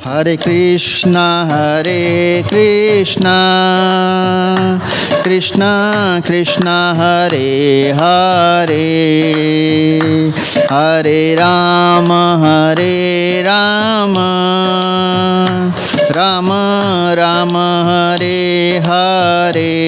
Hare Krishna Krishna Krishna Hare Hare, Hare Rama Rama Rama Hare Hare.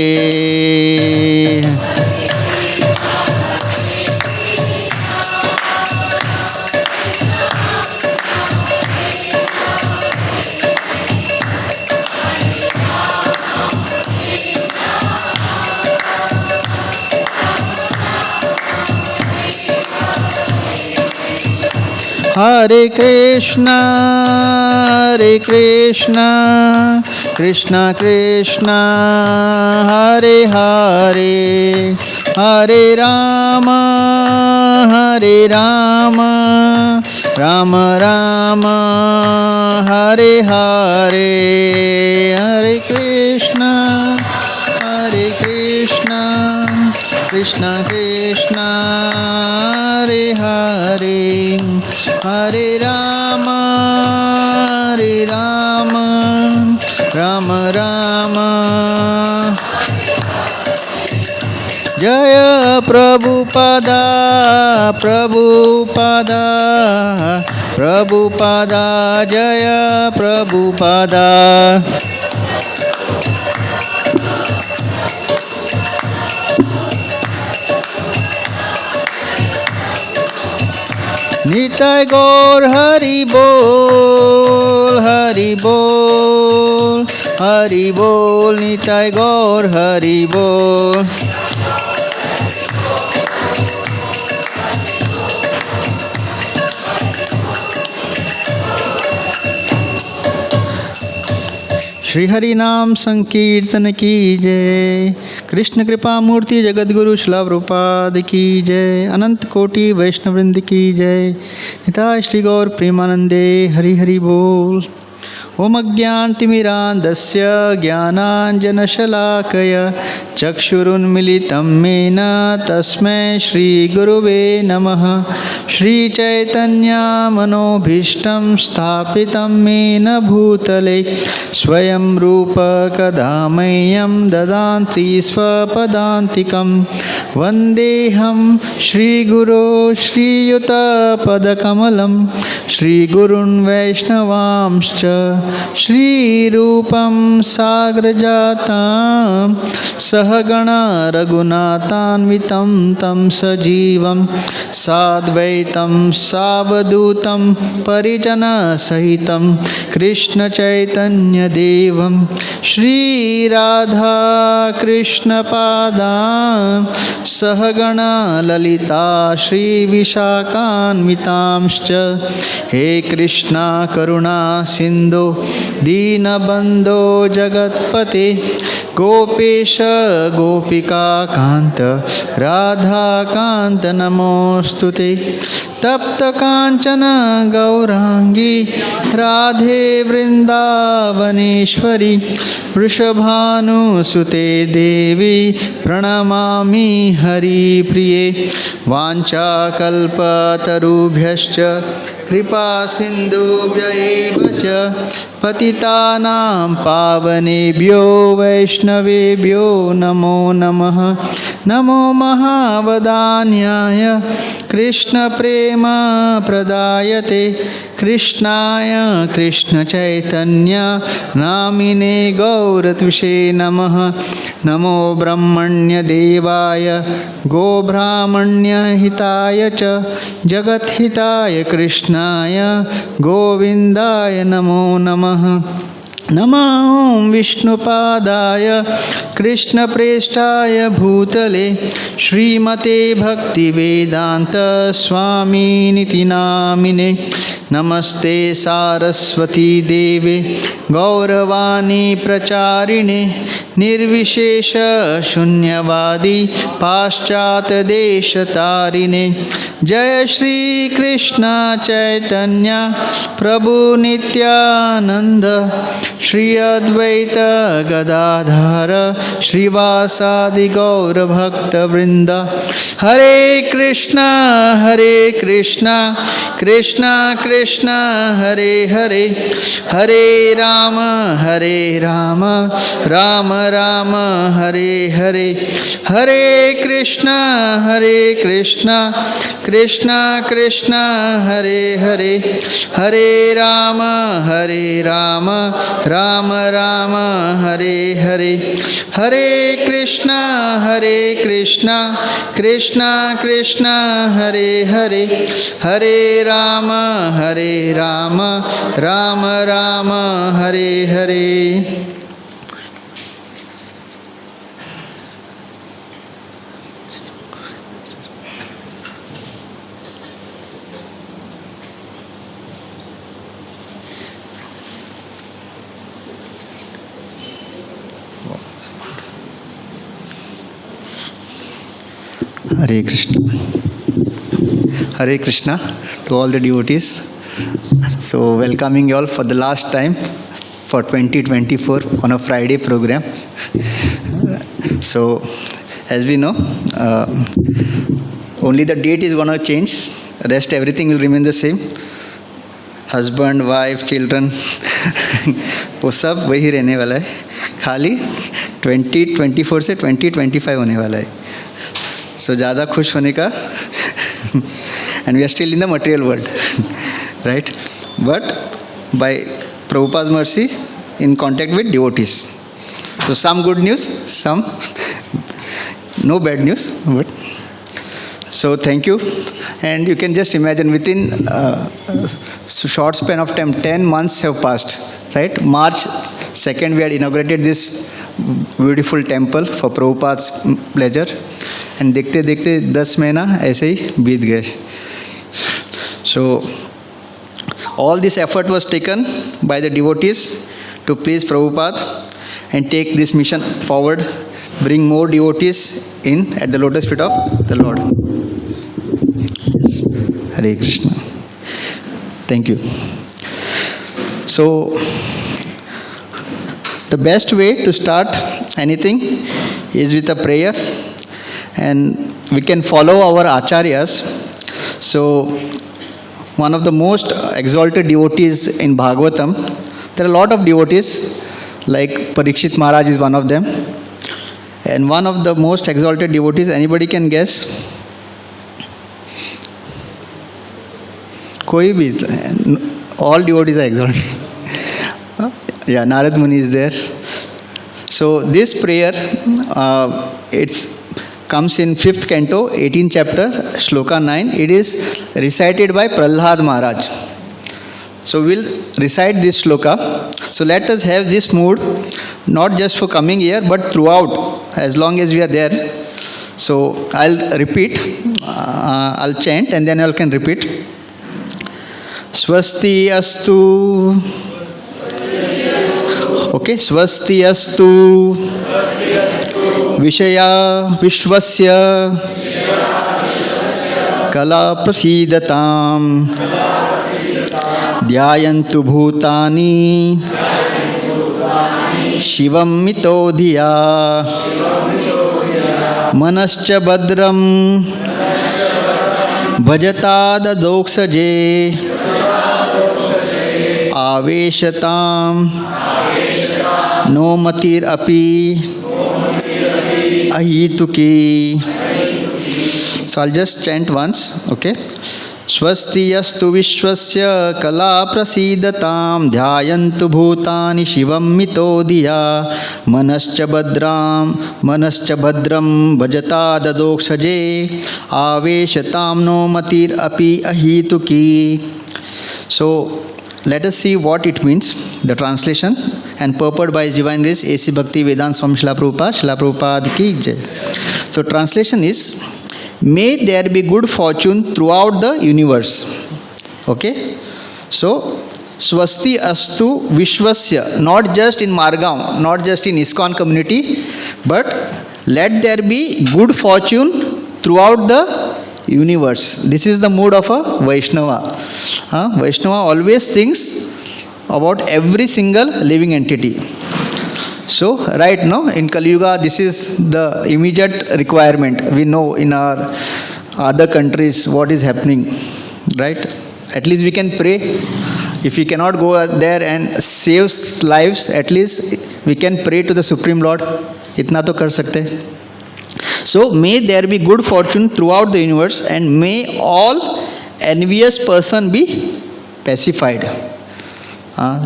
Hare Krishna Krishna Krishna Hare Hare, Hare Rama Rama Rama Hare Hare. Hare Krishna Krishna Krishna Hare Hare, Hare Rama Rama Rama. Jaya Prabhupada Jaya Prabhupada. Nitai Gaur Hari Bol, Hari Bol, Hari Bol, Nitai Gaur Hari Bol. Shri Hari नाम संकीर्तन की जय। कृष्ण कृपा मूर्ति जगत गुरु श्रील प्रभुपाद की जय। अनंत कोटि वैष्णववृंद की जय। निताय श्री गौर प्रेमानंदे हरि हरि बोल। ओम अज्ञानतिमिरान्धस्य ज्ञानाञ्जनशलाकय चक्षुरुन्मिलितं येन तस्मै श्रीगुरुवे नमः। श्रीचैतन्यमनोभीष्टं स्थापितं येन भूतले स्वयं रूप कदा मह्यं ददाति स्वपदान्तिकं। वन्देऽहं श्रीगुरो श्रीयुतपदकमलं श्रीगुरुन् वैष्णवांश्च श्रीरूपं साग्रजातां सहगणा रघुनाथान्वितं तं सजीवं साद्वैतं सावधूतं परिजनसहितं कृष्णचैतन्यदेवं श्रीराधा कृष्णपादां सहगणा ललिता श्रीविशाखान्वितांश्च। हे कृष्णा करुणा सिन्धो दीनबन्धो जगत्पते गोपेश गोपिका कांत राधाकांत नमोस्तुते। तप्त कांचन गौरांगी राधे वृंदावनेश्वरी वृषभानुसुते देवी प्रणमामि हरिप्रिये। वाञ्छाकल्पतरुभ्यश्च कृपा सिन्धुभ्यैव च पतितानां पावनेभ्यो वैष्णवेभ्यो नमो नमः। नमो महावदान्याय कृष्णप्रेमप्रदायते कृष्णाय कृष्णचैतन्य नामिने गौरत्विषे नमः। नमो ब्रह्मण्यदेवाय गोब्राह्मण्यहिताय च जगद्हिताय कृष्णाय गोविन्दाय नमो नमः। नमो विष्णुपादाय कृष्णप्रेष्ठाय भूतले श्रीमते भक्तिवेदांत स्वामिनिति नामिने। नमस्ते सारस्वती देवे गौरवाणी प्रचारिणे निर्विशेष शून्यवादी पाश्चात देश तारिणे जय श्री कृष्ण चैतन्य प्रभु नित्यानंद श्री अद्वैत गदाधर श्रीवासादि गौर भक्त वृंद हरे Krishna Krishna Krishna Hare Hare Hare Ram Ram Ram Hare Hare Hare Krishna Krishna Krishna Hare Hare Hare Ram Ram Ram Hare Hare Hare Krishna Krishna Krishna Hare Hare Hare Ram Ram Ram Hare Hare. Hare Krishna. Hare Krishna to all the devotees. So welcoming you all for the last time for 2024 on a Friday program. So as we know, only the date is going to change. Rest everything will remain the same. Husband, wife, children, वो सब वही रहने वाला है. खाली 2024 से 2025 होने वाला है. So ज़्यादा खुश होने का and we are still in the material world, right? But by Prabhupada's mercy, in contact with devotees. So some good news, some no bad news. But so thank you, and you can just imagine within short span of time, 10 months have passed, right? March 2nd, we had inaugurated this beautiful temple for Prabhupada's pleasure. And देखते देखते 10 महीना ऐसे ही बीत गए. So all this effort was taken by the devotees to please Prabhupada and take this mission forward, bring more devotees in at the lotus feet of the Lord. Yes. Hare Krishna. Thank you. So the best way to start anything is with a prayer. And we can follow our acharyas. So one of the most exalted devotees in Bhagavatam, there are a lot of devotees, like Parikshit Maharaj is one of them. And one of the most exalted devotees, anybody can guess? कोई भी, all devotees are exalted. Yeah, Narad Muni is there. So this prayer, it's comes in 5th canto, 18th chapter, shloka 9. It is recited by Prahlad Maharaj. So we'll recite this shloka. So let us have this mood, not just for coming here, but throughout, as long as we are there. So I'll repeat, I'll chant, and then you can repeat. Swasti astu. Okay, Swasti astu. विषया विश्वस्य कला प्रसीदताम् ध्यायन्तु भूतानि शिवं मितो धिया मनश्च भद्रं भजताददोक्षजे आवेशतां no मतिरपि ahituki. So I'll just chant once, okay? Swasti astu vishwasya kala prasidatam dhyayantu bhutani shivam mito diya manascha bhadram bhajata dadokshaje aveshatam no matir api ahituki. So let us see what it means, the translation, and purport by His Divine Grace A.C. Bhakti Vedanta Swami Srila Prabhupada ki jai. So translation is, may there be good fortune throughout the universe. Okay? So Swasti astu Vishwasya, not just in Margao, not just in ISKCON community, but let there be good fortune throughout the universe. This is the mood of a Vaishnava. Vaishnava always thinks about every single living entity. So, right now in Kali Yuga, this is the immediate requirement. We know in our other countries what is happening, right? At least we can pray. If we cannot go there and save lives, at least we can pray to the Supreme Lord. Itna to kar sakte. So may there be good fortune throughout the universe, and may all envious person be pacified.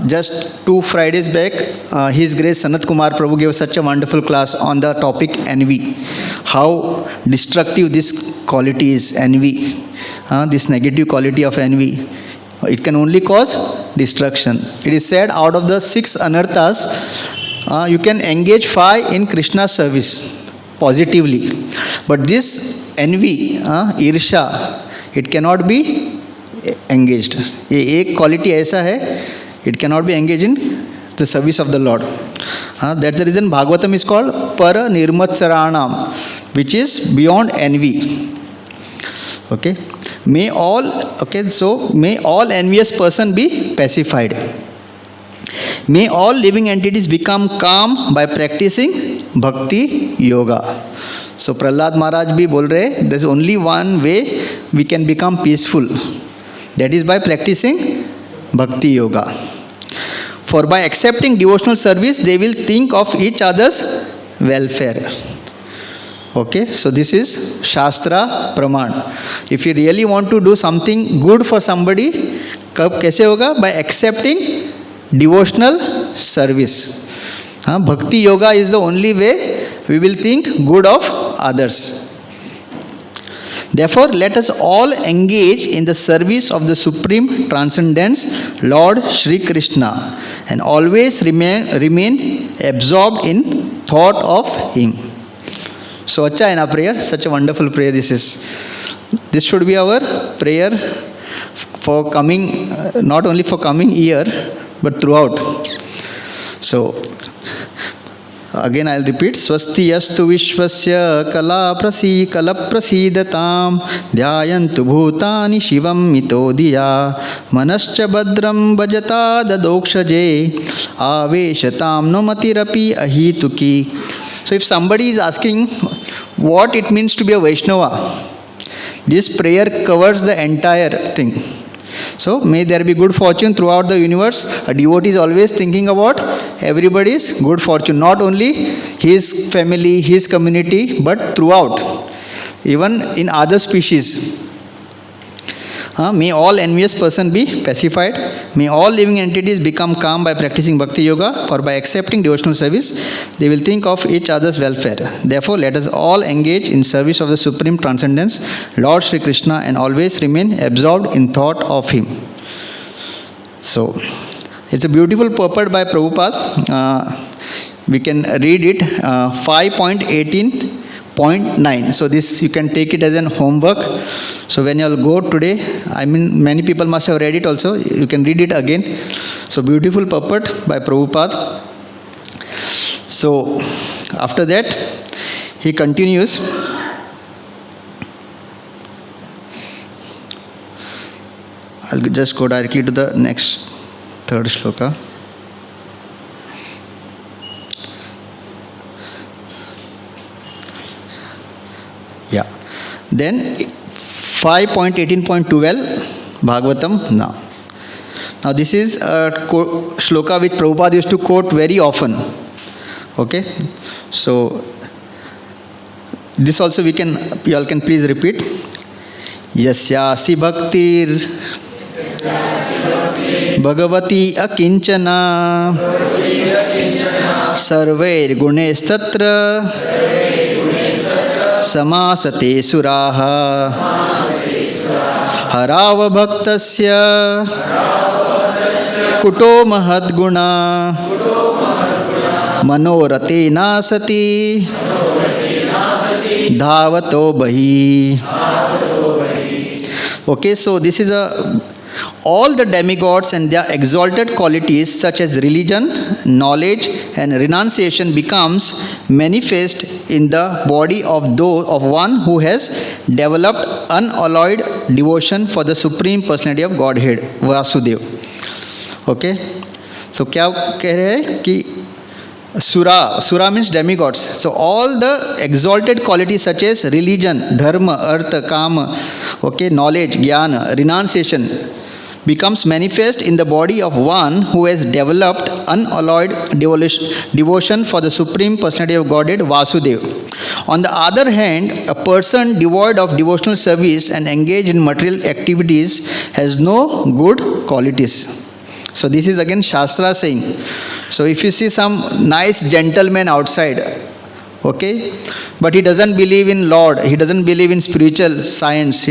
Just 2 Fridays back, His Grace Sanat Kumar Prabhu gave such a wonderful class on the topic envy. How destructive this quality is, envy. This negative quality of envy. It can only cause destruction. It is said out of the 6 anarthas, you can engage 5 in Krishna's service positively. But this envy, irsha, it cannot be engaged. ये एक quality ऐसा है, it cannot be engaged in the service of the Lord. That's the reason Bhagavatam is called Para Nirmatsaranam, which is beyond envy. Okay. May all envious person be pacified. May all living entities become calm by practicing Bhakti Yoga. So Prahlad Maharaj bhi bol rahe, there is only one way we can become peaceful. That is by practicing Bhakti Yoga. For by accepting devotional service, they will think of each other's welfare. Okay, so this is Shastra Praman. If you really want to do something good for somebody, कब कैसे होगा? By accepting devotional service. Bhakti Yoga is the only way we will think good of others. Therefore, let us all engage in the service of the Supreme Transcendence, Lord Shri Krishna, and always remain absorbed in thought of Him. So, acha hai na prayer? Such a wonderful prayer this is. This should be our prayer for coming, not only for coming year, but throughout. So, again I will repeat. Swasti yastu vishwasya kala prasidatam dhyayantu bhutani shivam mito diya manascha badram bhajata dadokshaje aveshatam no matirapi ahituki. So if somebody is asking what it means to be a Vaishnava, this prayer covers the entire thing. So may there be good fortune throughout the universe. A devotee is always thinking about everybody's good fortune, not only his family, his community, but throughout, even in other species. May all envious person be pacified. May all living entities become calm by practicing Bhakti Yoga, for by accepting devotional service, they will think of each other's welfare. Therefore, let us all engage in service of the Supreme Transcendence, Lord Shri Krishna, and always remain absorbed in thought of Him. So, it's a beautiful purport by Prabhupada. We can read it, 5.18.9. So this you can take it as an homework. So when you all go today, I mean many people must have read it also, you can read it again. So beautiful purport by Prabhupada. So after that he continues. I'll just go directly to the next third shloka. Yeah. Then 5.18.12 Bhagavatam now. Now this is a shloka which Prabhupada used to quote very often. Okay. So this also you all can please repeat. Yasyasi bhaktir Bhagavati akinchana sarvair gunestatra samasate suraha harav bhaktasya kuto mahadguna manorate nasati dhavato bahi. Okay, so this is a All the demigods and their exalted qualities such as religion, knowledge and renunciation becomes manifest in the body of one who has developed unalloyed devotion for the Supreme Personality of Godhead, Vasudev. Okay? So क्या कह रहे हैं कि Sura means demigods. So all the exalted qualities such as religion, dharma, artha, kama, okay, knowledge, jnana, renunciation becomes manifest in the body of one who has developed unalloyed devotion for the Supreme Personality of Godhead, Vasudev. On the other hand, a person devoid of devotional service and engaged in material activities has no good qualities. So this is again Shastra saying. So if you see some nice gentleman outside, okay, but he doesn't believe in Lord, he doesn't believe in spiritual science,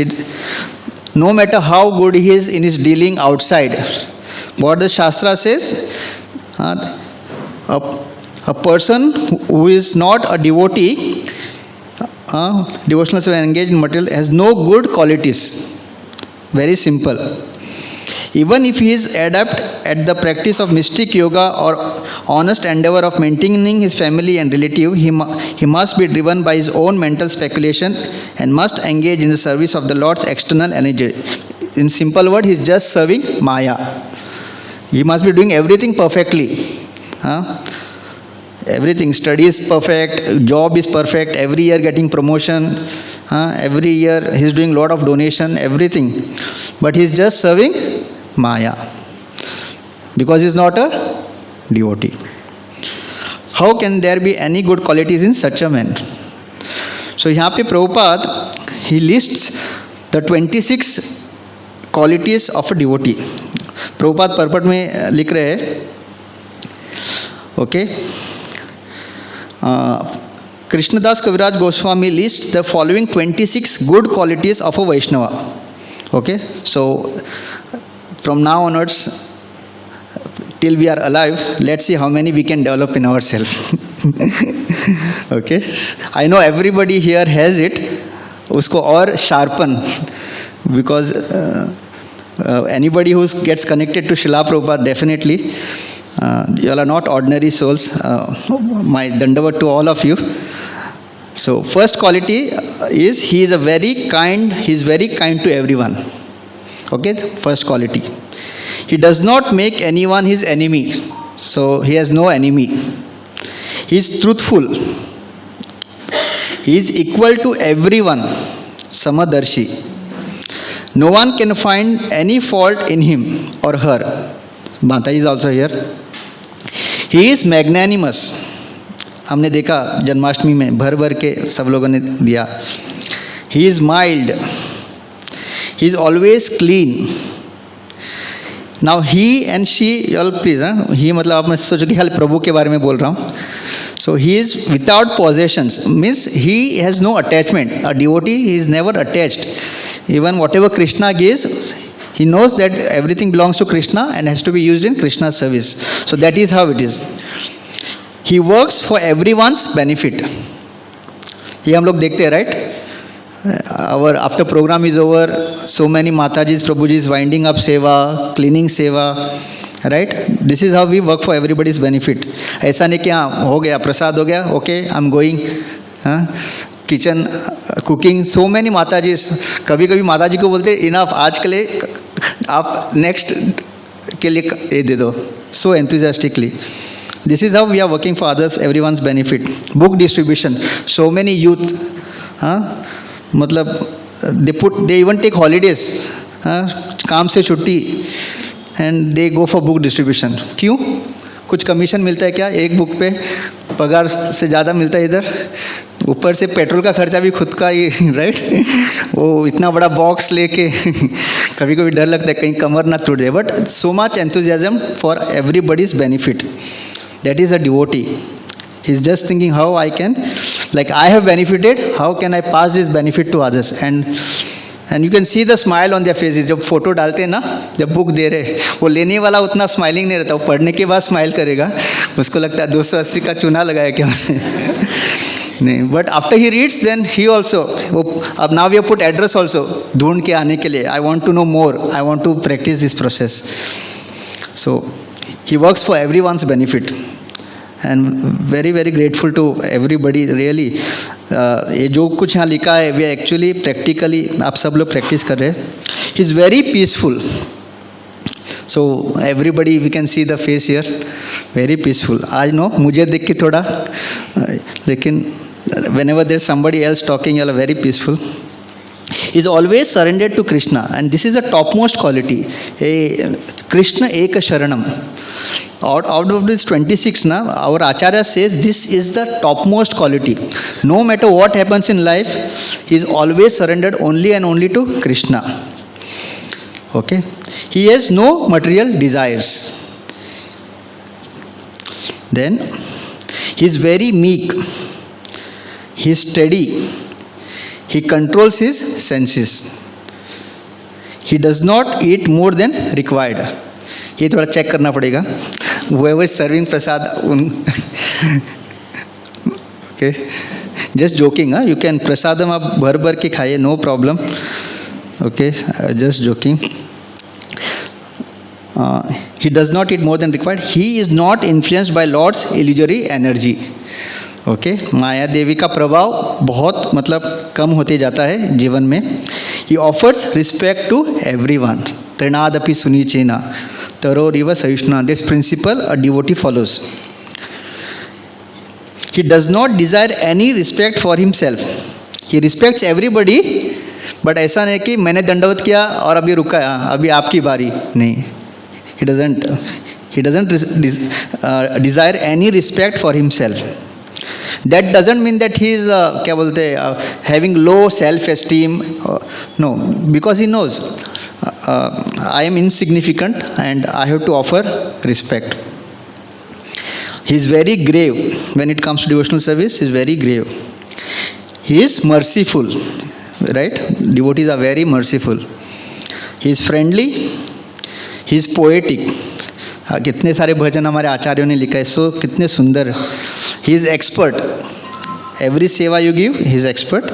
no matter how good he is in his dealing outside, what the Shastra says, a person who is not a devotee, devotional service engaged in material, has no good qualities. Very simple. Even if he is adept at the practice of mystic yoga or honest endeavor of maintaining his family and relative, he must be driven by his own mental speculation and must engage in the service of the Lord's external energy. In simple word, he is just serving Maya. He must be doing everything perfectly. Everything, study is perfect, job is perfect, every year getting promotion, every year he is doing lot of donation, everything. But he is just serving Maya, because he is not a devotee. How can there be any good qualities in such a man? So यहाँ पे Prabhupada, he lists the 26 qualities of a devotee. Prabhupada purport में लिख रहे हैं, okay, Krishnadas Kaviraj Goswami lists the following 26 good qualities of a Vaishnava. Okay, so from now onwards, till we are alive, let's see how many we can develop in ourselves. Okay, I know everybody here has it. Usko और sharpen, because anybody who gets connected to Srila Prabhupada, definitely you all are not ordinary souls. My dandavat to all of you. So first quality is he is very kind to everyone. Okay, first quality. He does not make anyone his enemy. So he has no enemy. He is truthful. He is equal to everyone. Samadarshi. No one can find any fault in him or her. Mataji is also here. He is magnanimous. हमने देखा जन्माष्टमी में भर भर के सब लोगों ने दिया. He is mild. He is always clean. Now he and she, all please, he मतलब आप मैं सोचो कि खाली प्रभु के बारे में बोल रहा हूँ. So he is without possessions, means he has no attachment. A devotee, he is never attached. Even whatever Krishna gives, he knows that everything belongs to Krishna and has to be used in Krishna's service. So that is how it is. He works for everyone's benefit. ये हम लोग देखते हैं, right? Our after program is over, so many Matajis, Prabhujis winding up seva, cleaning seva, right? This is how we work for everybody's benefit. ऐसा नहीं कि हाँ हो गया प्रसाद हो गया, okay, I'm going. Kitchen cooking, so many माताजी. कभी कभी माताजी को बोलते इनफ, आज के लिए आप नेक्स्ट के लिए ये दे दो. So enthusiastically. This is how we are working for others, everyone's benefit. Book distribution, so many youth, मतलब दे इवन टेक हॉलीडेज, काम से छुट्टी, and they go for book distribution. क्यों? कुछ कमीशन मिलता है क्या? एक बुक पे पगार से ज़्यादा मिलता है इधर, ऊपर से पेट्रोल का खर्चा भी खुद का ही, राइट? वो इतना बड़ा बॉक्स लेके कभी कभी डर लगता है कहीं कमर ना टूट जाए. But so much enthusiasm for everybody's benefit. That is a devotee. He is just thinking how I can, like I have benefited, how can I pass this benefit to others. And you can see the smile on their faces. जब photo डालते हैं ना, जब book दे रहे, वो लेने वाला उतना स्माइलिंग नहीं रहता, वो पढ़ने के बाद स्माइल करेगा. उसको लगता है 280 का चूना लगाया क्या. नहीं, but after he reads, then he also, अब now we have put address also, ढूंढ के आने के लिए, I want to know more, I want to practice this process. So he works for everyone's benefit, and very very grateful to everybody really. ये जो कुछ यहाँ लिखा है, we actually practically आप सब लोग practice कर रहे हैं. He is very peaceful. So everybody, we can see the face here, very peaceful. आज नो मुझे देख के थोड़ा, लेकिन whenever there's somebody else talking, you are very peaceful. He is always surrendered to Krishna, and this is the topmost quality. Krishna Eka Sharanam. Out of this 26, na, our Acharya says this is the topmost quality. No matter what happens in life, he is always surrendered only and only to Krishna. Okay? He has no material desires. Then, he is very meek. He is steady. He controls his senses. He does not eat more than required. ये थोड़ा check करना पड़ेगा. Whoever is serving prasad, okay, just joking, huh? You can prasadam आप भर भर के खाइए, no problem. Okay, just joking. He does not eat more than required. He is not influenced by Lord's illusory energy. Okay, Maya Devi का प्रभाव बहुत मतलब कम होते जाता है जीवन में. He offers respect to everyone. तृणादपि सुनीचेना तरोरिव सहिष्णुना. This principle a devotee follows. He does not desire any respect for himself. He respects everybody, but ऐसा नहीं कि मैंने दंडवत किया और अभी रुका, अभी आपकी बारी. नहीं, he doesn't desire any respect for himself. That doesn't mean that he is क्या बोलते having low self-esteem. No, because he knows I am insignificant and I have to offer respect. He is very grave when it comes to devotional service. He is very grave. He is merciful, right? Devotees are very merciful. He is friendly. He is poetic. कितने सारे भजन हमारे आचार्यों ने लिखा है, सो कितने सुंदर. He is expert. Every seva you give, he is expert.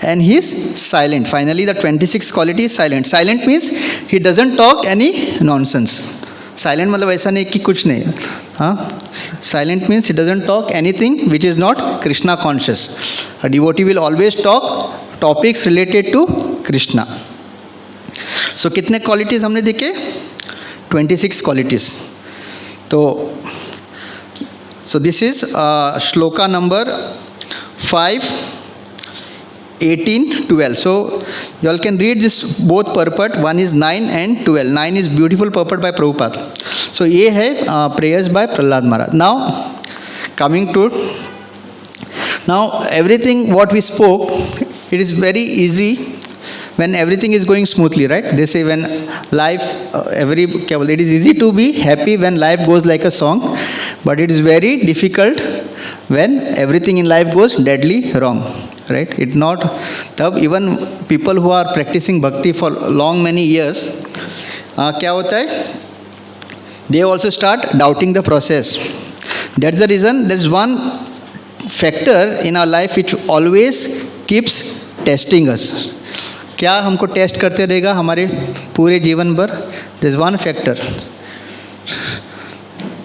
And he is silent. Finally, the 26th quality is silent. Silent means he doesn't talk any nonsense. Silent मतलब ऐसा नहीं कि कुछ नहीं. हाँ, silent means he doesn't talk anything which is not Krishna conscious. A devotee will always talk topics related to Krishna. So कितने qualities हमने देखे? 26 qualities. So this is shloka number 5, 18, 12. So you all can read this both purport. One is 9 and 12. 9 is beautiful purport by Prabhupada. So ये है prayers by Prahlad Maharaj. Now coming to everything what we spoke, it is very easy when everything is going smoothly, right? They say when life, it is easy to be happy when life goes like a song, but it is very difficult when everything in life goes deadly wrong, right? It not, even people who are practicing bhakti for long many years, क्या होता है? They also start doubting the process. That's the reason there is one factor in our life which always keeps testing us. क्या हमको test करते रहेगा हमारे पूरे जीवन भर? There is one factor,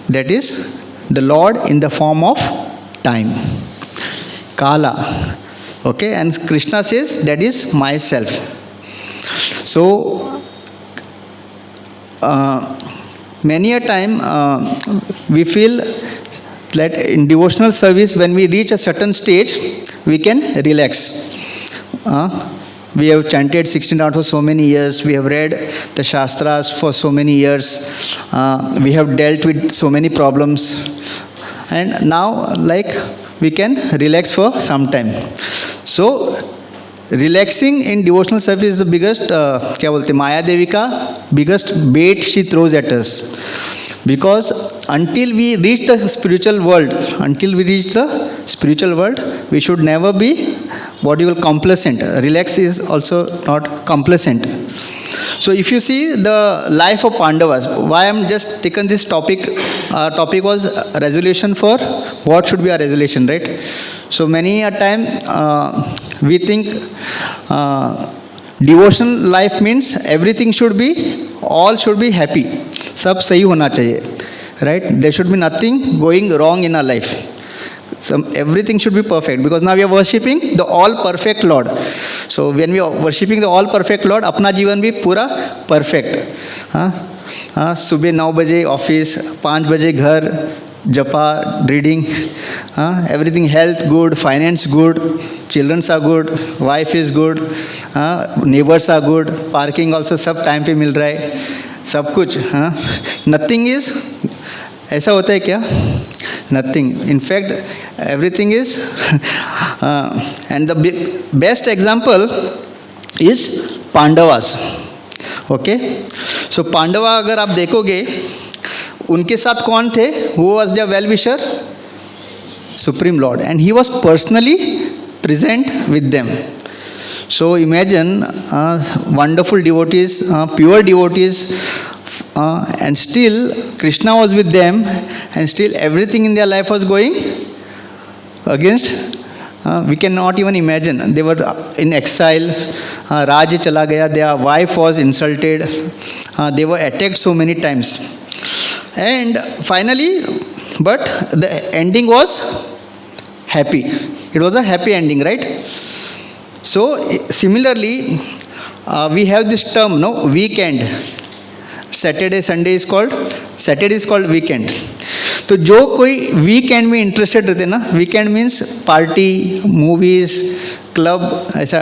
that is the Lord in the form of time, Kala. Okay, and Krishna says that is myself. So many a time we feel that in devotional service when we reach a certain stage we can relax. We have chanted 16 rounds for so many years. We have read the Shastras for so many years. We have dealt with so many problems. And now, like, we can relax for some time. So, relaxing in devotional service is the biggest, क्या बोलते हैं, Maya Devi का biggest bait she throws at us. Because until we reach the spiritual world, we should never be what you will complacent. Relax is also not complacent. So if you see the life of Pandavas, why I am just taken this topic, topic was resolution for what should be our resolution, right? So many a time we think devotion life means everything should be, all should be happy. सब सही होना चाहिए, right? There should be nothing going wrong in our life. Everything should be perfect, because now we are worshipping the all perfect Lord. So when we are worshipping the all perfect Lord, अपना जीवन भी पूरा perfect. सुबह 9 बजे office, 5 बजे घर, japa, reading, everything health good, finance good, children are good, wife is good, neighbors are good, parking also सब time पे मिल रहा है, सब कुछ. Nothing is, ऐसा होता है क्या? Nothing. In fact, everything is, and the best example is Pandavas. Okay? So Pandava अगर आप देखोगे, उनके साथ कौन थे? Who was their well-wisher? Supreme Lord. And he was personally present with them. So imagine wonderful devotees, pure devotees, and still Krishna was with them, and still everything in their life was going against. We cannot even imagine. They were in exile. Raj chala gaya. Their wife was insulted. They were attacked so many times. And finally, but the ending was happy. It was a happy ending, right? So similarly, we have this term, no, weekend. Saturday, Sunday is called weekend. तो जो कोई weekend में interested रहते ना, weekend means party, movies, club, ऐसा,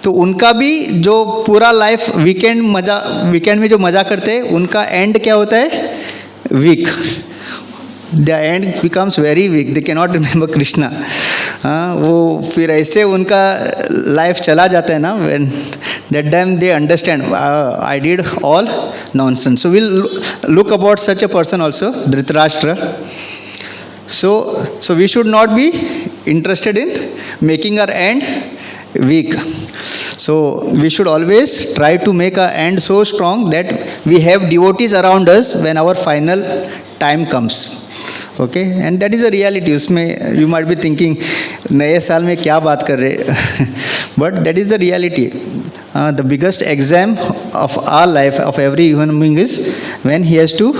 तो उनका भी जो पूरा लाइफ वीकेंड में जो मज़ा करते हैं, उनका एंड क्या होता है? Weak. The end becomes very weak. They can not remember Krishna. वो फिर ऐसे उनका लाइफ चला जाता है ना, when that time they understand, I did all nonsense. So we'll look about such a person also, Dhritarashtra. So we should not be interested in making our end weak. So we should always try to make our end so strong that we have devotees around us when our final time comes. Okay, and that is a reality. उसमें you might be thinking नए साल में क्या बात कर रहे, but that is the reality. The biggest exam of our life, of every human being, is when he has to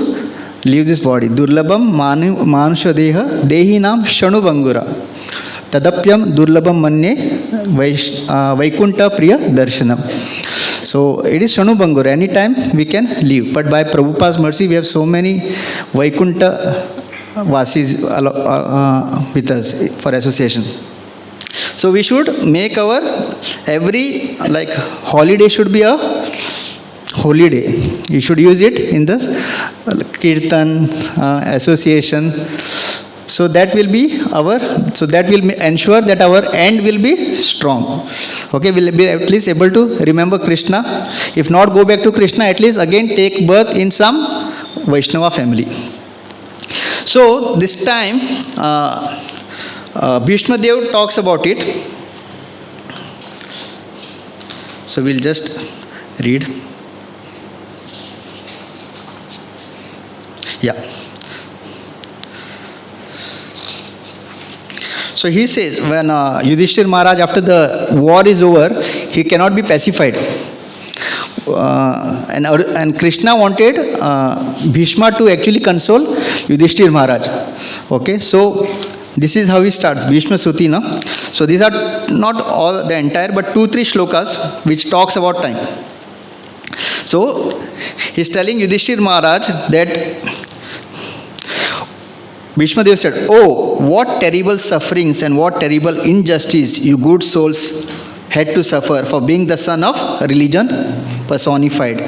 leave this body. Durlabam manusha deha dehi nam shanubangura tadapyam durlabam manye vaikunta priya darshanam. So it is shanubangura. Anytime we can leave, but by Prabhupada's mercy we have so many Vaikunta Vasis with us for association. So we should make our every holiday should be a holy day. You should use it in the kirtan association. So that will be that will ensure that our end will be strong. Okay, we'll be at least able to remember Krishna. If not go back to Krishna, at least again take birth in some Vaishnava family. So this time Bhishma Dev talks about it. So we'll just read. Yeah. So he says, when Yudhishthir Maharaj, after the war is over, he cannot be pacified. And Krishna wanted Bhishma to actually console Yudhishthir Maharaj. Okay, so this is how he starts, Bhishma Suti. No? So these are not all the entire, but 2-3 shlokas which talks about time. So he's telling Yudhishthir Maharaj that Bhishma Dev said, "Oh, what terrible sufferings and what terrible injustice you good souls had to suffer for being the son of religion personified.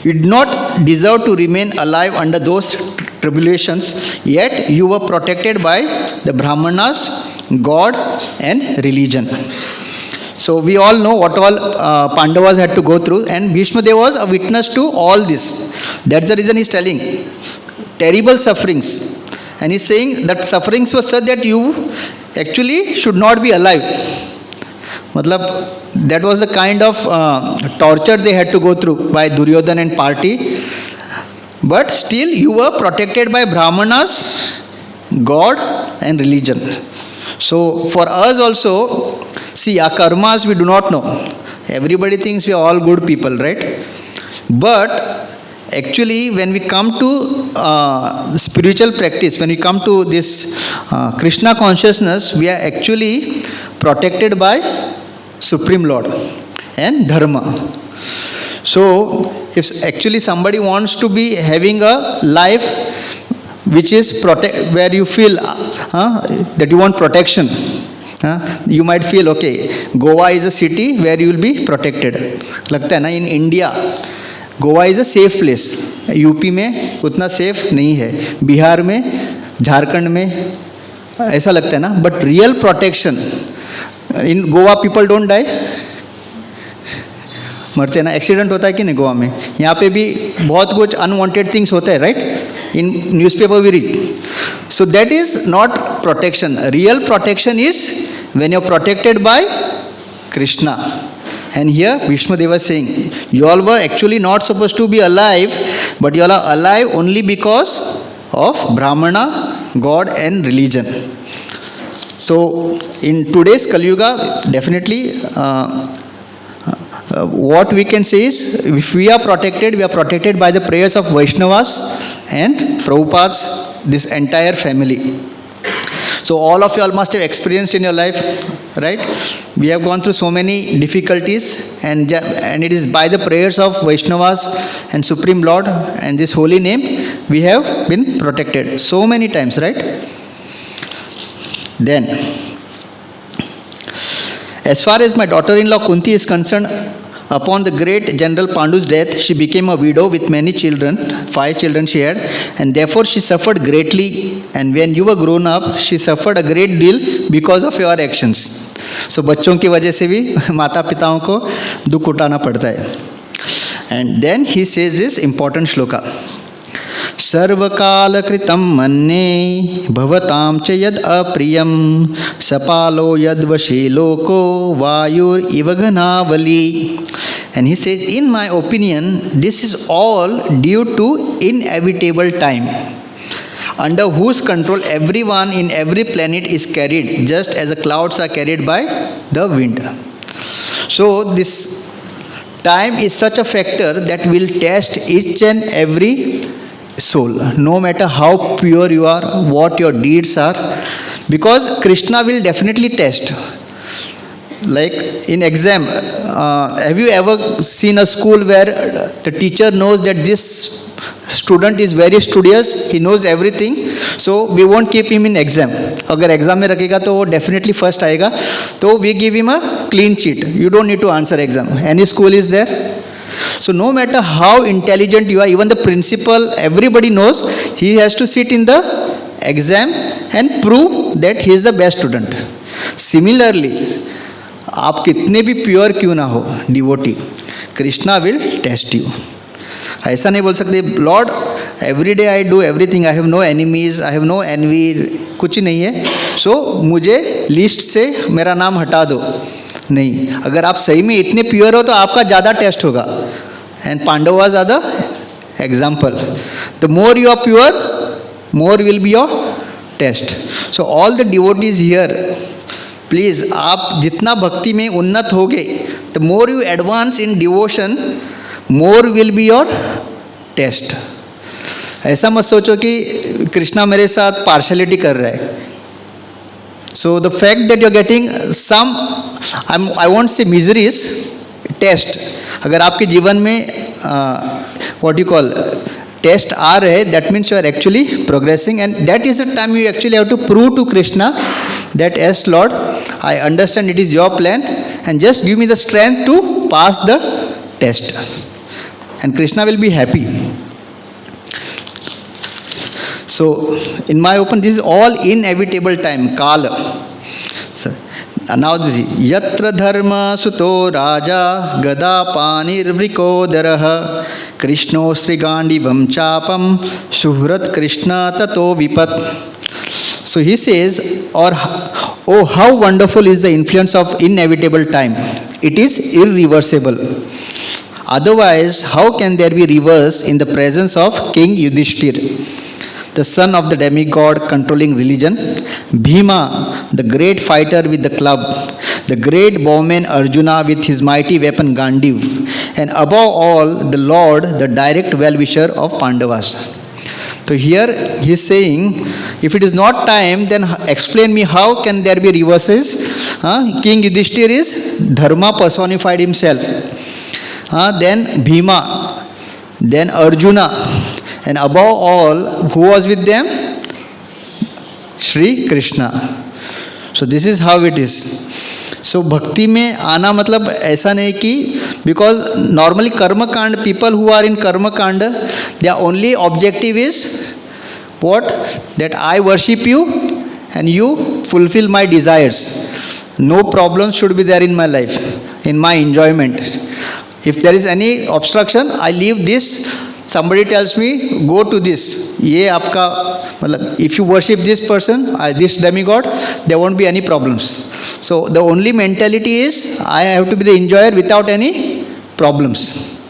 You did not deserve to remain alive under those tribulations, yet you were protected by the Brahmanas, God and religion." So we all know what all Pandavas had to go through, and Bhishma Dev was a witness to all this. That's the reason he's telling terrible sufferings. And he's saying that sufferings were such that you actually should not be alive. Matlab, that was the kind of torture they had to go through by Duryodhan and party. But still you were protected by Brahmanas, God and religion. So for us also, see, our karmas we do not know. Everybody thinks we are all good people, right? But actually, when we come to spiritual practice, when we come to this Krishna consciousness, we are actually protected by Supreme Lord and Dharma. So, if actually somebody wants to be having a life which is where you feel that you want protection, you might feel, okay, Goa is a city where you will be protected. लगता है ना, in India, Goa is a safe place. UP में उतना safe नहीं है, बिहार में, झारखंड में ऐसा लगता है ना. But real protection in Goa, people don't die, मरते हैं ना. एक्सीडेंट होता है कि नहीं गोवा में? यहाँ पे भी बहुत कुछ अनवांटेड थिंग्स होते हैं, right? In newspaper we read. So that is not protection. Real protection is when you're protected by Krishna. And here Vishnu Deva is saying, you all were actually not supposed to be alive, but you all are alive only because of Brahmana, God and religion. So in today's Kali Yuga, definitely what we can say is, if we are protected by the prayers of Vaishnavas and Prabhupada's, this entire family. So all of you all must have experienced in your life, right? We have gone through so many difficulties, and it is by the prayers of Vaishnavas and Supreme Lord and this holy name we have been protected so many times, right? Then, as far as my daughter-in-law Kunti is concerned, upon the great General Pandu's death, she became a widow with many children. 5 children she had, and therefore she suffered greatly. And when you were grown up, she suffered a great deal because of your actions. So बच्चों की वजह से भी माता पिताओं को दुख उठाना पड़ता है. And then he says this important shloka. सर्वकालकृतं मन्ये भवतां च यद् अप्रियं सपालो यद्वशे लोको वायुरिव घनावली. And he says, in my opinion, this is all due to inevitable time, under whose control everyone in every planet is carried, just as the clouds are carried by the wind. So this time is such a factor that will test each and every soul, no matter how pure you are, what your deeds are, because Krishna will definitely test. Like in exam, have you ever seen a school where the teacher knows that this student is very studious, he knows everything, so we won't keep him in exam. अगर exam में रखेगा तो वो definitely first आएगा, तो we give him a clean sheet. You don't need to answer exam. Any school is there? So no matter how intelligent you are, even the principal, everybody knows he has to sit in the exam and prove that he is the best student. Similarly, आप कितने भी pure क्यों ना हो devotee, Krishna will test you. ऐसा नहीं बोल सकते Lord every day I do everything, I have no enemies, I have no envy, कुछ नहीं है, सो मुझे लिस्ट से मेरा नाम हटा दो. नहीं, अगर आप सही में इतने प्योर हो तो आपका ज़्यादा टेस्ट होगा. And Pandavas are the example. The more you are pure, more will be your test. So all the devotees here, please आप जितना भक्ति में उन्नत होगे, the more you advance in devotion, more will be your test. ऐसा मत सोचो कि कृष्णा मेरे साथ पार्शलिटी कर रहा है. So the fact that you are getting some, I want say miseries, test. अगर आपके जीवन में व्हाट यू कॉल टेस्ट आ रहे, that means you are actually progressing, and that is the time you actually have to prove to Krishna that as Lord, I understand it is your plan, and just give me the strength to pass the test, and Krishna will be happy. So in my opinion, this is all inevitable time, kala. So now this is yatra dharma suto raja gada panirvrikodarah krishno srigandivam chapam Suhrdh krishna tato vipat. So he says, or oh, how wonderful is the influence of inevitable time. It is irreversible. Otherwise, how can there be reverse in the presence of King Yudhishthir? the son of the demigod controlling religion, Bhima, the great fighter with the club, the great bowman Arjuna with his mighty weapon Gandiv, and above all, the Lord, the direct well-wisher of Pandavas. So here he is saying, if it is not time, then explain me how can there be reverses. King Yudhishthir is Dharma personified himself. Then Bhima, then Arjuna, and above all, who was with them? Shri Krishna. So this is how it is. So भक्ति में आना मतलब ऐसा नहीं कि because normally कर्म कांड, people who are in कर्म कांड, their only objective is what? That I worship you and you fulfill my desires. No problems should be there in my life, in my enjoyment. If there is any obstruction, I leave this. Somebody tells me, go to this. ये आपका मतलब, if you worship this person, this demigod, there won't be any problems. So the only mentality is, I have to be the enjoyer without any problems.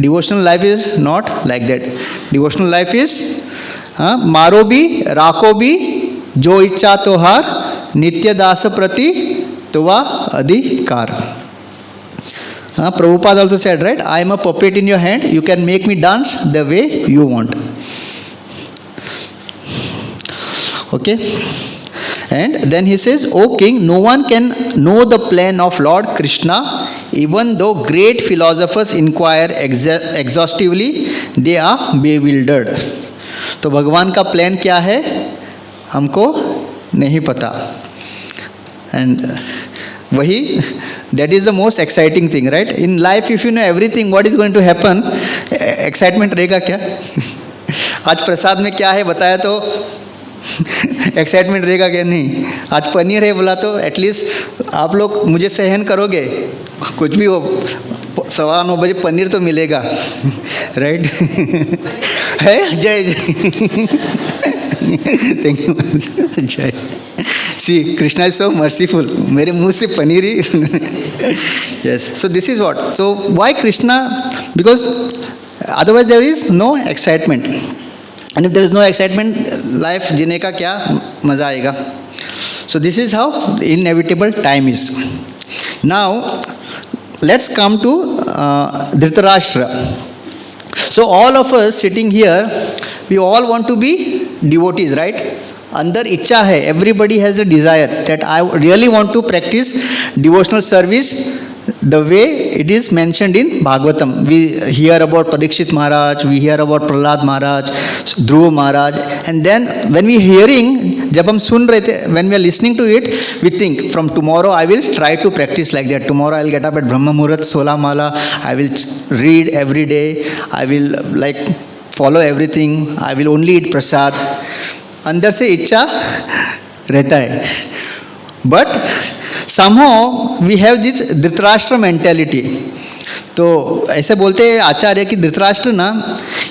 Devotional life is not like that. Devotional life is, मारो भी, राखो भी, जो इच्छा तोहार, नित्य दास प्रति तुवा अधिकार. Prabhupada also said, right? I am a puppet in your hand. You can make me dance the way you want. Okay? And then he says, O king, no one can know the plan of Lord Krishna, even though great philosophers inquire exhaustively, they are bewildered. तो भगवान का plan क्या है हमको नहीं पता. And वही, that is the most exciting thing, right? In life, if you know everything, what is going to happen, excitement रहेगा क्या? आज प्रसाद में क्या है बताया तो एक्साइटमेंट रहेगा क्या? नहीं. आज पनीर है बोला तो एटलीस्ट आप लोग मुझे सहन करोगे, कुछ भी हो 9:15 बजे पनीर तो मिलेगा, राइट? है जय जय. थैंक यू जय. See, Krishna is so merciful. मेरे मुंह से पनीर ही. Yes. So this is what. So why Krishna? Because otherwise there is no excitement. And if there is no excitement, life जीने का क्या मजा आएगा? So this is how the inevitable time is. Now let's come to Dhritarashtra. So all of us sitting here, we all want to be devotees, right? अंदर इच्छा है, everybody has a desire that I really want to practice devotional service the way it is mentioned in Bhagavatam. We hear about Parikshit Maharaj, we hear about Prahlad Maharaj, Dhruva Maharaj, and then when we hearing, जब हम सुन रहे थे, when we are listening to it, we think from tomorrow I will try to practice like that. Tomorrow I will get up at Brahma Muhurat, 16 Mala, I will read every day, I will like follow everything, I will only eat prasad. अंदर से इच्छा रहता है. But somehow we have this Dhritarashtra mentality. तो ऐसे बोलते हैं आचार्य कि धृतराष्ट्र ना,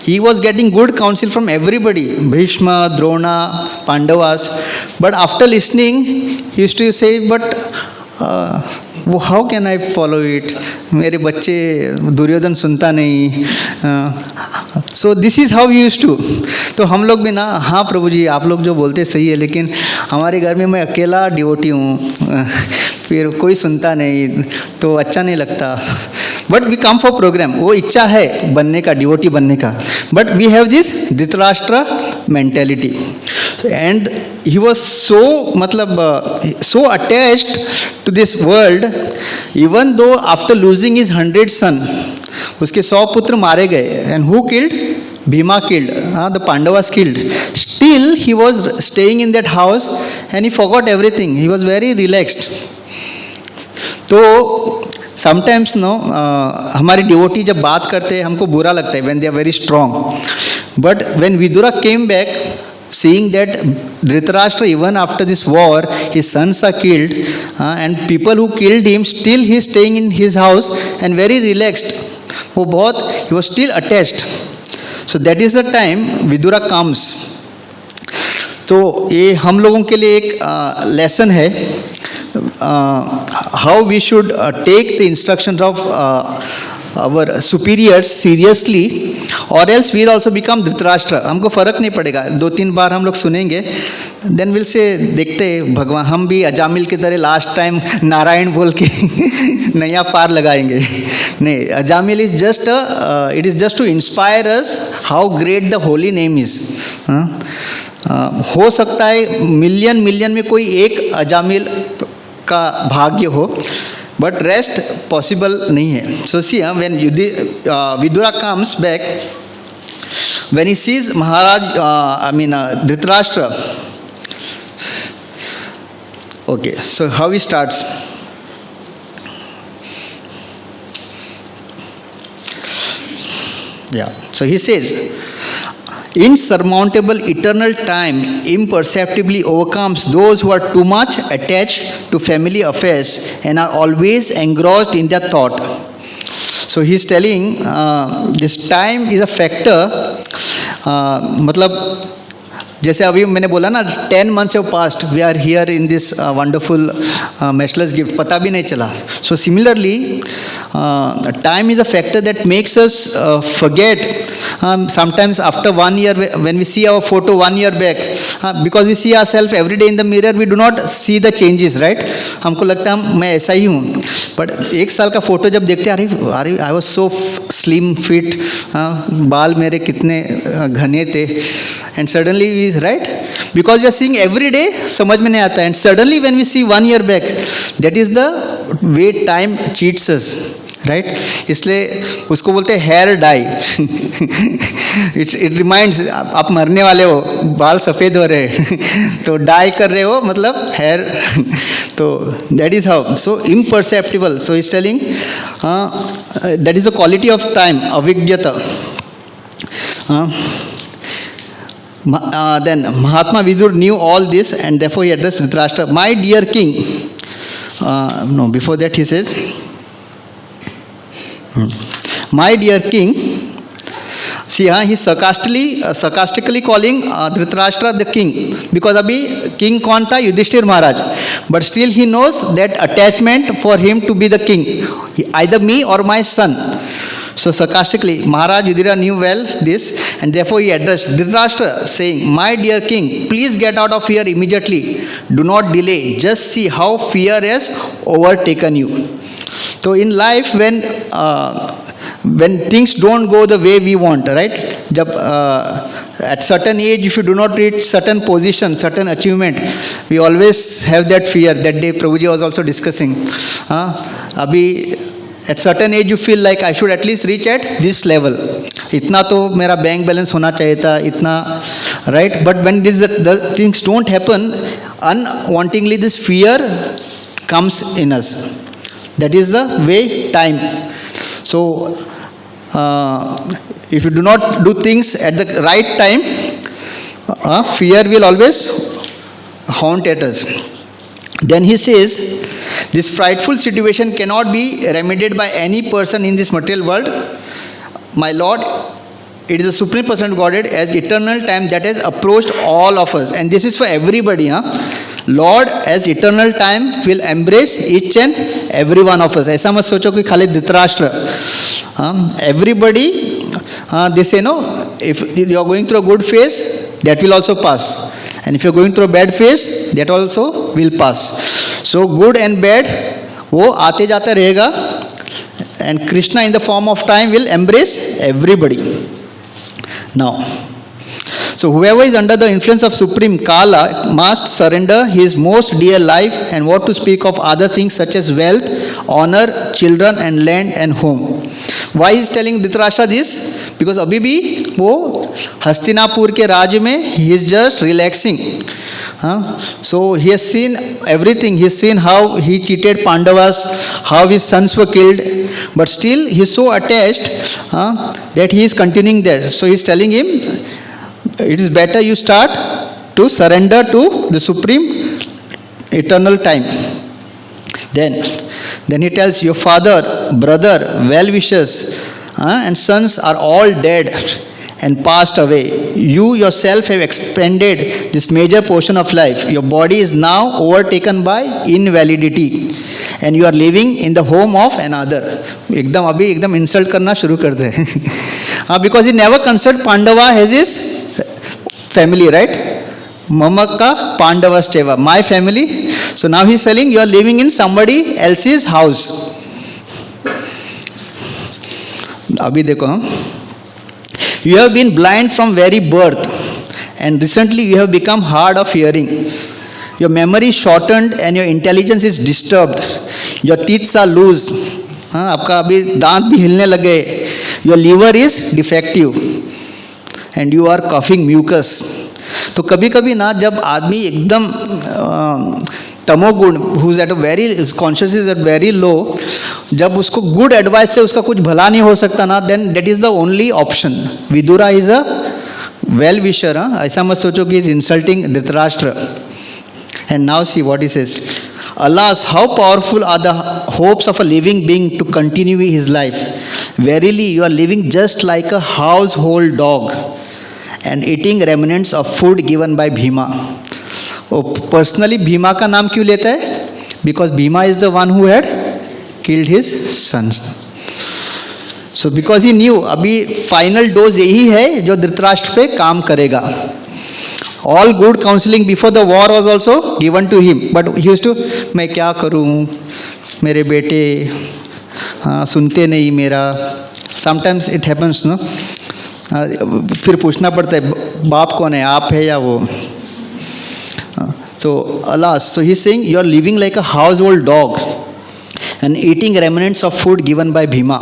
he was getting good counsel from everybody, Bhishma, Drona, Pandavas, but after listening he used to say, but how can I follow it? मेरे बच्चे दुर्योधन सुनता नहीं. So this is how we used to. तो हम लोग भी ना, हाँ प्रभु जी आप लोग जो बोलते सही है, लेकिन हमारे घर में मैं अकेला डिवोटी हूँ, फिर कोई सुनता नहीं तो अच्छा नहीं लगता. But we come for program, वो इच्छा है बनने का, डिवोटी बनने का, but we have this Dhritarashtra mentality. And he was so मतलब so attached to this world, even though after losing his 100 son, उसके 100 पुत्र मारे गए. And who killed? Bhima killed, the Pandavas killed. Still he was staying in that house and he forgot everything. He was very relaxed. तो sometimes हमारे devotee जब बात करते हैं हमको बुरा लगता है, when they are very strong. But when Vidura came back, seeing that Dhritarashtra, even after this war, his sons are killed, and people who killed him, still he is staying in his house and very relaxed. वो बहुत, he was still attached. So that is the time Vidura comes. तो ये हम लोगों के लिए एक lesson है, how we should take the instructions of our superiors seriously, or else we'll also become Dhritarashtra. हमको फर्क नहीं पड़ेगा, 2-3 बार हम लोग सुनेंगे, then we'll say देखते भगवान हम भी अजामिल की तरह लास्ट टाइम नारायण बोल के नया पार लगाएंगे. नहीं, Ajamil is just it is just to inspire us how great the holy name is. हो सकता है मिलियन में कोई एक अजामिल का भाग्य हो, बट रेस्ट पॉसिबल नहीं है. So see when Vidura comes back, when he sees Maharaj Dhritarashtra. Okay, so how he starts. So he says, insurmountable eternal time imperceptibly overcomes those who are too much attached to family affairs and are always engrossed in their thought. So he is telling this time is a factor. मतलब जैसे अभी मैंने बोला ना 10 months have passed, we are here in this wonderful matchless gift, पता भी नहीं चला. So similarly, time is a factor that makes us forget. Sometimes after 1 year, when we see our photo 1 year back, because we see ourselves every day in the mirror, we do not see the changes, right? हमको लगता है मैं ऐसा ही हूँ, but 1 साल का photo जब देखते हैं, अरे I was so slim, fit, बाल मेरे कितने घने थे, and suddenly we, right, because we are seeing every day, समझ में नहीं आता है, and suddenly when we see 1 year back, that is the way time cheats us, right? इसलिए उसको बोलते हैं हेयर डाई. इट रिमाइंड्स, आप मरने वाले हो, बाल सफ़ेद हो रहे हैं तो डाई कर रहे हो, मतलब हेयर. तो that is how. So imperceptible. So is telling that is the quality of time, अविज्ञता. Then Mahatma Vidur knew all this, and therefore he addressed Dhritarashtra, my dear king. No, before that he says, my dear king. See, he's sarcastically calling Dhritarashtra the king, because abhi king kaun tha? Yudhishthir Maharaj. But still he knows that attachment for him to be the king, either me or my son. So sarcastically, Maharaj Yudhira knew well this, and therefore he addressed Dhritarashtra saying, my dear king, please get out of here immediately. Do not delay. Just see how fear has overtaken you. So in life, when things don't go the way we want, right? At certain age, if you do not reach certain position, certain achievement, we always have that fear. That day Prabhuji was also discussing. At certain age you feel like I should at least reach at this level. इतना तो मेरा bank balance होना चाहिए था, इतना, right? But when the things don't happen, unwantingly this fear comes in us. That is the way time. So if you do not do things at the right time, fear will always haunt at us. Then he says, this frightful situation cannot be remedied by any person in this material world. My Lord, it is the Supreme Person of Godhead as eternal time that has approached all of us. And this is for everybody. Lord as eternal time will embrace each and every one of us. ऐसा मत सोचो कि खाली Dhritarashtra. Everybody, they say, no, if you are going through a good phase, that will also pass. And if you are going through a bad phase, that also will pass. So good and bad, वो आते जाते रहेगा. And Krishna in the form of time will embrace everybody. Now, so whoever is under the influence of Supreme Kala must surrender his most dear life, and what to speak of other things such as wealth, honor, children and land and home. Why he is telling Dhritarashtra this? Because abhi bhi wo Hastinapur ke raj mein he is just relaxing. So he has seen everything. He has seen how he cheated Pandavas, how his sons were killed, but still he is so attached that he is continuing there. So he is telling him, it is better you start to surrender to the supreme eternal time. Then he tells, your father, brother, well-wishers and sons are all dead and passed away. You yourself have expended this major portion of life. Your body is now overtaken by invalidity. and you are living in the home of another. एकदम अभी एकदम insult करना शुरू कर दे. Because he never considered Pandava as his family, right? Mamaka Pandavascheva, my family. So now he's telling you are living in somebody else's house. अभी देखो हम. You have been blind from very birth, and recently you have become hard of hearing. Your memory is shortened and your intelligence is disturbed. Your teeth are loose. आपका अभी दांत भी हिलने लगे. Your liver is defective and you are coughing mucus. तो कभी कभी ना जब आदमी एकदम तमोगुण, who is at a very consciousness is at very low, जब उसको गुड एडवाइस से उसका कुछ भला नहीं हो सकता ना, then that is the only option. Vidura is a well wisher. ऐसा मत सोचो कि is insulting Dhritarashtra. And now see what he says. Alas, how powerful are the hopes of a living being to continue his life. Verily, you are living just like a household dog and eating remnants of food given by Bhima. वो personally Bhima का नाम क्यों लेता है? Because Bhima is the one who had killed his sons. So because he knew अभी final dose यही है जो धृतराष्ट्र पे काम करेगा. All good counselling before the war was also given to him, but he used to, मैं क्या करूँ, मेरे बेटे सुनते नहीं मेरा. Sometimes it happens no. फिर पूछना पड़ता है बाप कौन है, आप है या वो. So alas, so he's saying you are living like a household dog and eating remnants of food given by Bhima.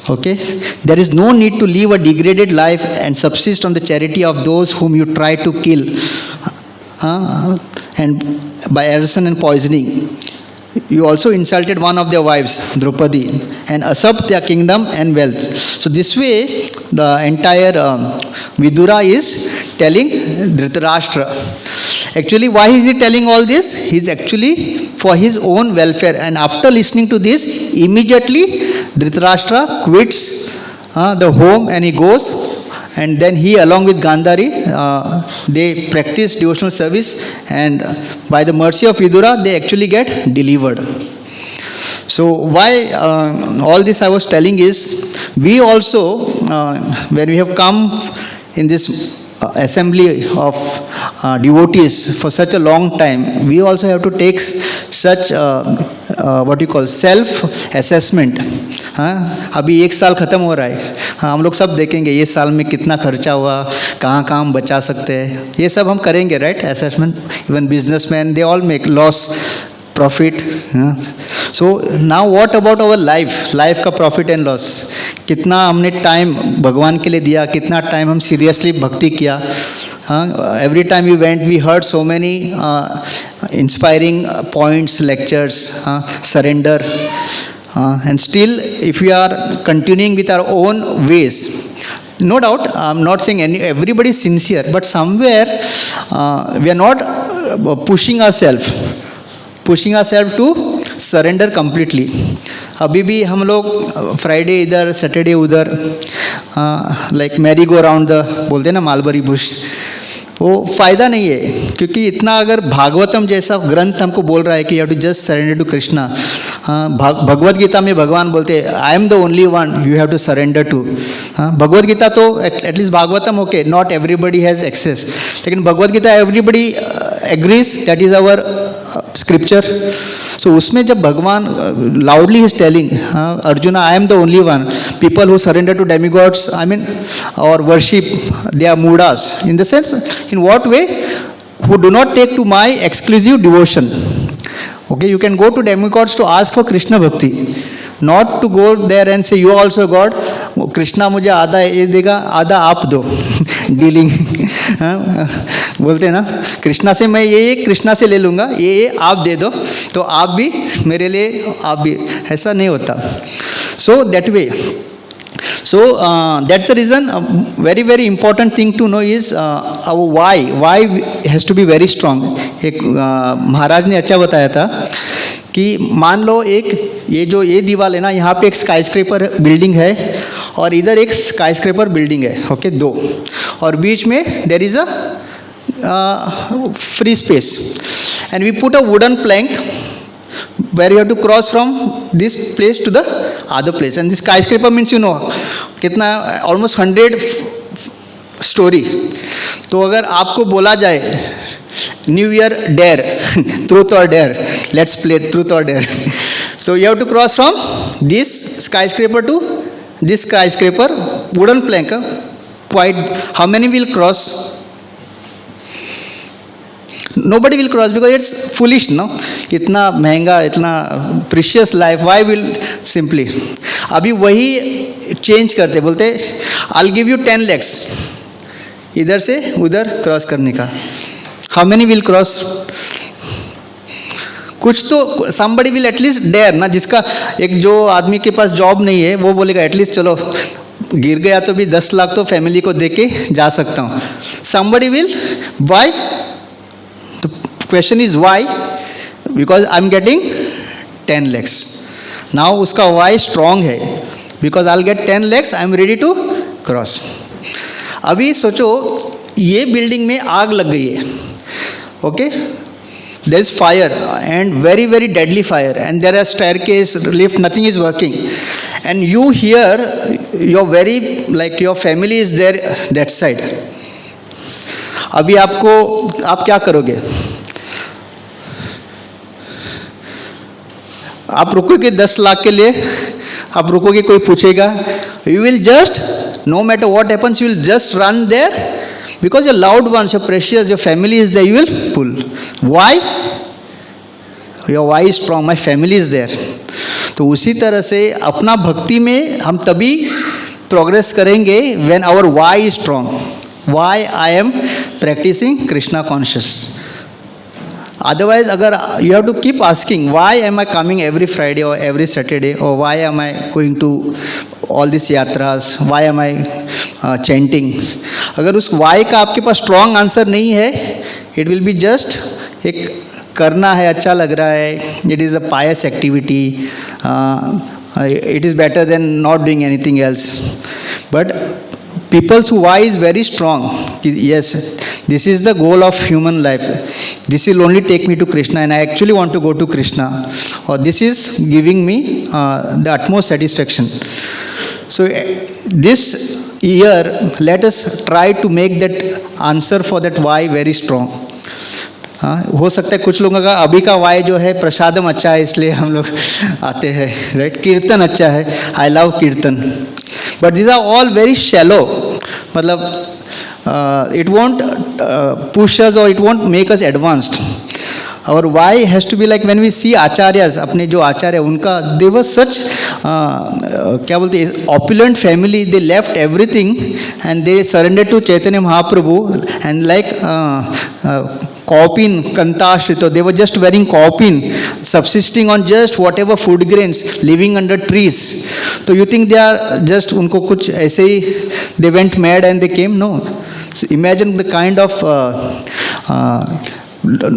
Okay, there is no need to live a degraded life and subsist on the charity of those whom you try to kill, and by arson and poisoning. You also insulted one of their wives, Draupadi, and usurped their kingdom and wealth. So this way, the entire Vidura is telling Dhritarashtra. Actually, why is he telling all this? He is actually for his own welfare. And after listening to this, immediately Dhritarashtra quits the home and he goes. And then he, along with Gandhari, they practice devotional service. And by the mercy of Vidura, they actually get delivered. So why all this I was telling is, we also, when we have come in this assembly of devotees for such a long time, we also have to take such what you call self assessment. अभी एक साल ख़त्म हो रहा है. हम लोग सब देखेंगे ये साल में कितना खर्चा हुआ, कहाँ कहाँ हम बचा सकते हैं, ये सब हम करेंगे, right? Assessment. Even businessman, they all make loss profit. So now what about our life का प्रॉफिट एंड लॉस. कितना हमने टाइम भगवान के लिए दिया, कितना टाइम हम सीरियसली भक्ति किया. Every time we went, we heard so many inspiring points, lectures, surrender. And still, if we are continuing with our own ways, no doubt, I'm not saying everybody is sincere, but somewhere we are not pushing ourselves to surrender completely. अभी भी हम लोग Friday इधर, Saturday उधर, like merry go round the, बोलते हैं ना, मालबरी Bush. वो फ़ायदा नहीं है, क्योंकि इतना अगर भागवतम जैसा ग्रंथ हमको बोल रहा है कि you have to just surrender to Krishna. Bhagavad Gita में भगवान बोलते हैं I am the only one you have to surrender to. Bhagavad Gita तो at least Bhagavatam okay, not everybody has access, लेकिन Bhagavad Gita everybody agrees that is our scripture. So उसमें जब भगवान loudly is telling Arjuna I am the only one, people who surrender to demigods, I mean, और worship, they are मूडास. In the sense, in what way? Who do not take to my exclusive devotion. Okay, you can go to demigods to ask for Krishna bhakti, not to go there and say you also God, Krishna मुझे आधा ये देगा, आधा आप दो. Dealing बोलते हैं ना, कृष्णा से मैं ये कृष्णा से ले लूँगा, ये आप दे दो, तो आप भी मेरे लिए, आप भी. ऐसा नहीं होता. So that way. So that's the reason. Very very important thing to know is our why. Why has to be very strong. एक महाराज ने अच्छा बताया था कि मान लो एक ये दीवार है ना, यहाँ पे एक स्काई स्क्रैपर बिल्डिंग है और इधर एक स्काई स्क्रैपर बिल्डिंग है. ओके, दो, और बीच में there is a free space, and we put a wooden plank where you have to cross from this place to the other place. And this skyscraper means कितना almost 100 story. तो अगर आपको बोला जाए न्यू ईयर डेयर, ट्रूथ और dare, let's play truth और dare. So you have to cross from this skyscraper to this skyscraper, wooden plank. Quite how many will cross? Nobody will cross because it's foolish, no? इतना महंगा, इतना precious life, why will simply. अभी वही change करते, बोलते I'll give you 10 lakhs इधर से उधर क्रॉस करने का. How many will cross? कुछ तो somebody will at least dare ना, जिसका एक जो आदमी के पास जॉब नहीं है वो बोलेगा एटलीस्ट चलो गिर गया तो भी 10 लाख तो फैमिली को दे के जा सकता हूँ. Somebody will, why? The question is why? Because I'm getting 10 lakhs. Now उसका why strong है, because I'll get 10 lakhs, I'm ready to cross. अभी सोचो ये बिल्डिंग में आग लग गई है, okay? There is fire and very very deadly fire, and there are staircase, lift, nothing is working, and you here, your very like your family is there that side. अभी आपको आप क्या करोगे? आप रुकोगे 10 लाख के लिए? आप रुकोगे, कोई पूछेगा? You will just, no matter what happens, you will just run there. Because your loved ones, your precious, your family is there, you will pull. Why? Your why is strong, my family is there. तो उसी तरह से अपना भक्ति में हम तभी progress करेंगे when our why is strong. Why I am practicing Krishna conscious. Otherwise, अगर you have to keep asking, why am I coming every Friday or every Saturday, or why am I going to all these yatras, why am I chanting? अगर उस why का आपके पास strong answer नहीं है, it will be just एक करना है, अच्छा लग रहा है, it is a pious activity, it is better than not doing anything else. But people's why is very strong. Yes, this is the goal of human life. This will only take me to Krishna, and I actually want to go to Krishna. Or this is giving me the utmost satisfaction. So this year, let us try to make that answer for that why very strong. हो सकता है कुछ लोगों का अभी का Y जो है प्रसादम अच्छा है इसलिए हम लोग आते हैं, राइट? कीर्तन अच्छा है, I love kirtan. But this are all very shallow. मतलब it won't push us or it won't make us advanced. Our why has to be like when we see acharyas, अपने जो आचार्य उनका, they were such क्या बोलते हैं, opulent family. They left everything and they surrendered to Chaitanya Mahaprabhu, and like kaupin, kantashrito, they were just wearing kaupin, subsisting on just whatever food grains, living under trees. So you think they are just उनको कुछ ऐसे ही they went mad and they came? No. So imagine the kind of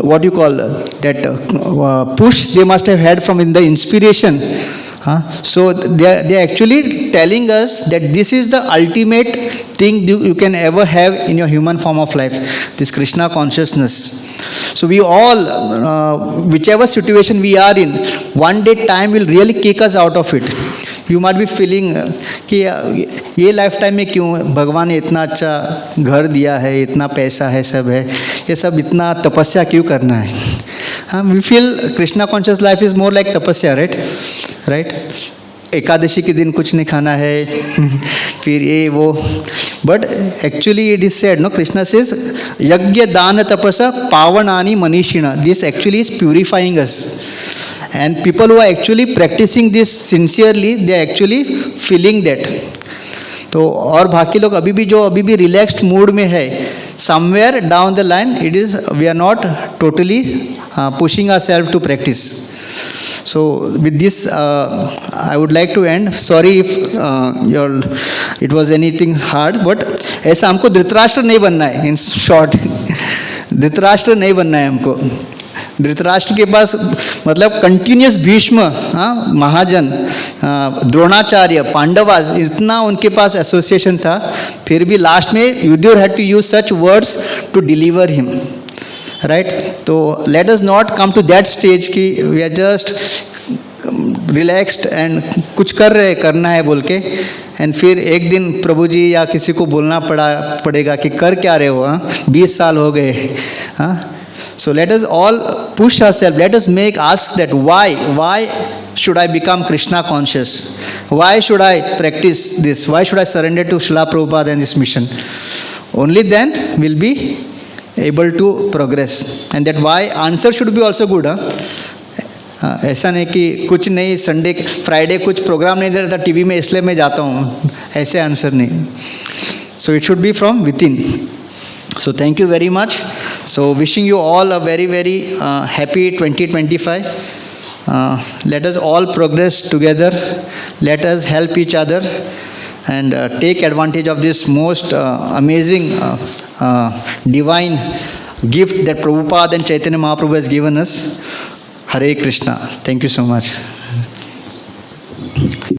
what you call that push they must have had from in the inspiration. So they are actually telling us that this is the ultimate thing you can ever have in your human form of life, this Krishna consciousness. So we all, whichever situation we are in, one day time will really kick us out of it. You might be feeling कि ये life time में क्यों भगवान ने इतना अच्छा घर दिया है, इतना पैसा है, सब है, ये सब इतना तपस्या क्यों करना है? We feel Krishna conscious life is more like तपस्या, right? एकादशी के दिन कुछ नहीं खाना है, फिर ये वो. But actually it is said, no, Krishna says yajna dana tapasa pavanani manishina. This actually is purifying us. And people who are actually practicing this sincerely, they are actually feeling that. तो और बाकी लोग अभी भी relaxed mood में है, somewhere down the line it is we are not totally pushing ourselves to practice. So with this I would like to end. Sorry if it was anything hard, but ऐसा हमको धृतराष्ट्र नहीं बनना है. In short, Dhritarashtra नहीं बनना है हमको. धृतराष्ट्र के पास मतलब कंटिन्यूस भीष्म, महाजन, द्रोणाचार्य, पांडवास, इतना उनके पास एसोसिएशन था, फिर भी लास्ट में Yudhishthir had to use such words to deliver him, right? So let us not come to that stage कि we are just relaxed and कुछ करना है बोल के, एंड फिर एक दिन प्रभु जी या किसी को बोलना पड़ेगा कि कर क्या रहे हो, 20 साल हो गए, हाँ. So let us all push ourselves, let us ask that why should I become Krishna conscious? Why should I practice this? Why should I surrender to Srila Prabhupada and this mission? Only then we'll be able to progress. And that why answer should be also good. ऐसा नहीं कि कुछ नहीं, Sunday Friday कुछ programme नहीं दे रहा था TV में इसलिए मैं जाता हूँ, ऐसे आंसर नहीं. So it should be from with in. So thank you very much. So wishing you all a very, very happy 2025. Let us all progress together. Let us help each other and take advantage of this most amazing divine gift that Prabhupada and Chaitanya Mahaprabhu has given us. Hare Krishna. Thank you so much.